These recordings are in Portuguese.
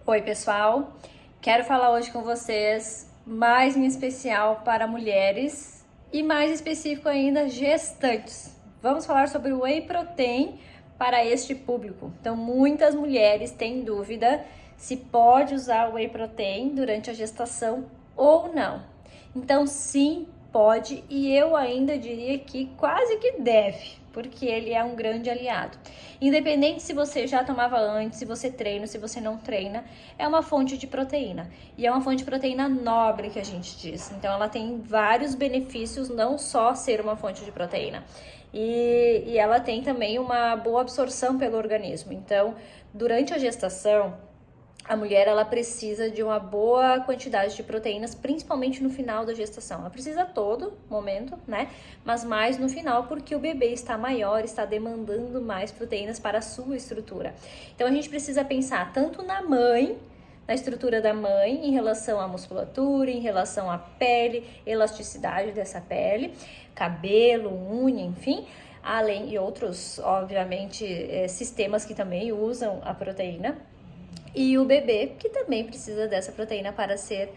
Oi, pessoal! Quero falar hoje com vocês mais em especial para mulheres e mais específico ainda, gestantes. Vamos falar sobre o Whey Protein para este público. Então, muitas mulheres têm dúvida se pode usar o Whey Protein durante a gestação ou não. Então, sim, pode, e eu ainda diria que quase que deve, porque ele é um grande aliado. Independente se você já tomava antes, se você treina, se você não treina, é uma fonte de proteína. E é uma fonte de proteína nobre que a gente diz. Então ela tem vários benefícios, não só ser uma fonte de proteína. E ela tem também uma boa absorção pelo organismo. Então, durante a gestação, a mulher ela precisa de uma boa quantidade de proteínas, principalmente no final da gestação. Ela precisa a todo momento, né? Mas mais no final, porque o bebê está maior, está demandando mais proteínas para a sua estrutura. Então a gente precisa pensar tanto na mãe, na estrutura da mãe, em relação à musculatura, em relação à pele, elasticidade dessa pele, cabelo, unha, enfim, além e outros, obviamente, sistemas que também usam a proteína. E o bebê, que também precisa dessa proteína para ser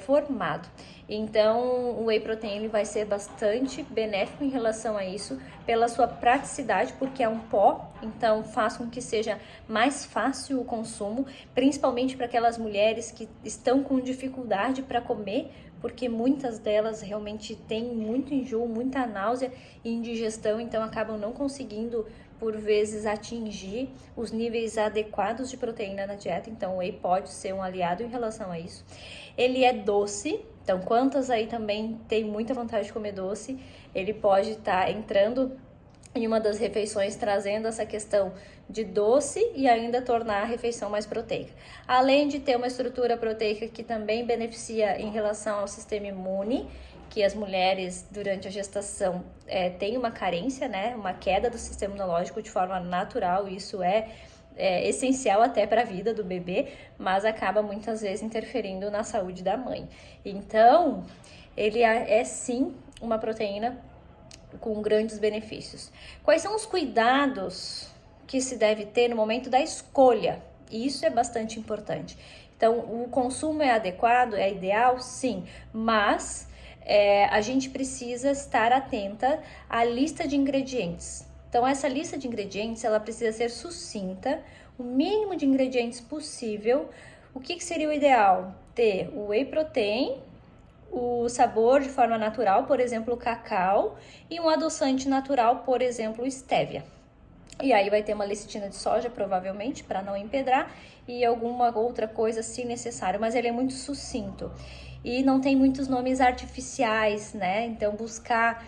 formado. Então, o Whey Protein ele vai ser bastante benéfico em relação a isso, pela sua praticidade, porque é um pó, então faz com que seja mais fácil o consumo, principalmente para aquelas mulheres que estão com dificuldade para comer, porque muitas delas realmente têm muito enjoo, muita náusea e indigestão, então acabam não conseguindo por vezes atingir os níveis adequados de proteína na dieta, então o whey pode ser um aliado em relação a isso. Ele é doce, então quantas aí também tem muita vontade de comer doce, ele pode estar entrando em uma das refeições, trazendo essa questão de doce e ainda tornar a refeição mais proteica. Além de ter uma estrutura proteica que também beneficia em relação ao sistema imune, que as mulheres durante a gestação têm uma carência, né, uma queda do sistema imunológico de forma natural, isso é essencial até para a vida do bebê, mas acaba muitas vezes interferindo na saúde da mãe. Então, ele é sim uma proteína com grandes benefícios. Quais são os cuidados que se deve ter no momento da escolha? E isso é bastante importante. Então, o consumo é adequado, é ideal? Sim, mas a gente precisa estar atenta à lista de ingredientes. Então, essa lista de ingredientes, ela precisa ser sucinta, o mínimo de ingredientes possível. O que seria o ideal? Ter o whey protein, o sabor de forma natural, por exemplo, o cacau, e um adoçante natural, por exemplo, stevia. E aí vai ter uma lecitina de soja, provavelmente, para não empedrar, e alguma outra coisa se necessário, mas ele é muito sucinto. E não tem muitos nomes artificiais, né? Então, buscar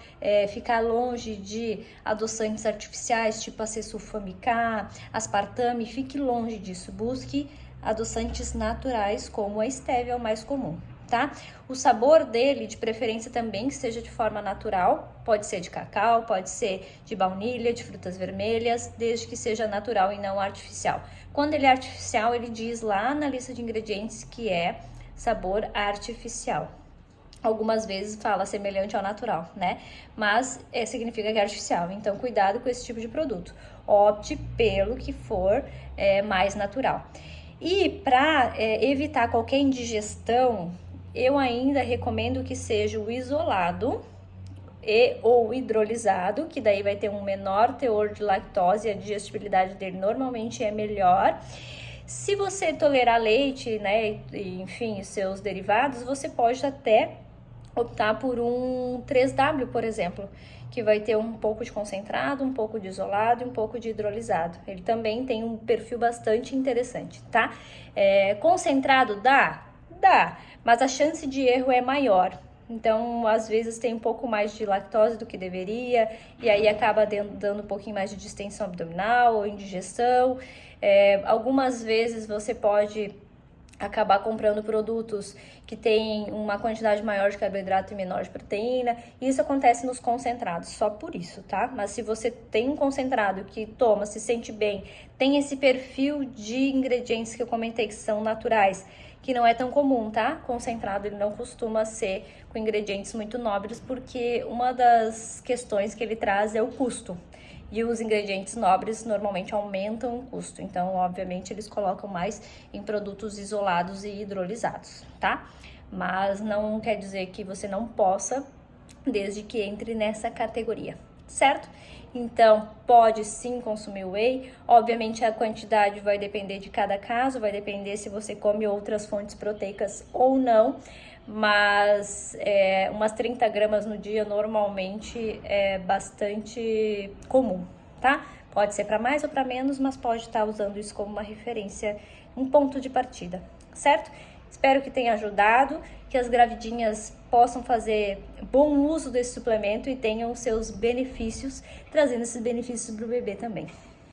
ficar longe de adoçantes artificiais, tipo acesulfame-K, aspartame, fique longe disso. Busque adoçantes naturais, como a stevia, é o mais comum. Tá? O sabor dele, de preferência também que seja de forma natural, pode ser de cacau, pode ser de baunilha, de frutas vermelhas, desde que seja natural e não artificial. Quando ele é artificial, ele diz lá na lista de ingredientes que é sabor artificial. Algumas vezes fala semelhante ao natural, né? Mas significa que é artificial, então cuidado com esse tipo de produto. Opte pelo que for mais natural. E para evitar qualquer indigestão, eu ainda recomendo que seja o isolado ou hidrolisado, que daí vai ter um menor teor de lactose e a digestibilidade dele normalmente é melhor. Se você tolerar leite, né, e, enfim, seus derivados, você pode até optar por um 3W, por exemplo, que vai ter um pouco de concentrado, um pouco de isolado e um pouco de hidrolisado. Ele também tem um perfil bastante interessante, tá? Concentrado dá? Dá, mas a chance de erro é maior. Então, às vezes tem um pouco mais de lactose do que deveria, e aí acaba dando um pouquinho mais de distensão abdominal ou indigestão. Algumas vezes você pode acabar comprando produtos que têm uma quantidade maior de carboidrato e menor de proteína. Isso acontece nos concentrados, só por isso, tá? Mas se você tem um concentrado que toma, se sente bem, tem esse perfil de ingredientes que eu comentei que são naturais, que não é tão comum, tá? Concentrado, ele não costuma ser com ingredientes muito nobres, porque uma das questões que ele traz é o custo. e os ingredientes nobres normalmente aumentam o custo. Então, obviamente, eles colocam mais em produtos isolados e hidrolisados, tá? Mas não quer dizer que você não possa, desde que entre nessa categoria, certo? Então, pode sim consumir whey. Obviamente, a quantidade vai depender de cada caso, vai depender se você come outras fontes proteicas ou não, mas umas 30 gramas no dia normalmente é bastante comum, tá? Pode ser para mais ou para menos, mas pode estar usando isso como uma referência, um ponto de partida, certo? Espero que tenha ajudado, que as gravidinhas possam fazer bom uso desse suplemento e tenham seus benefícios, trazendo esses benefícios para o bebê também.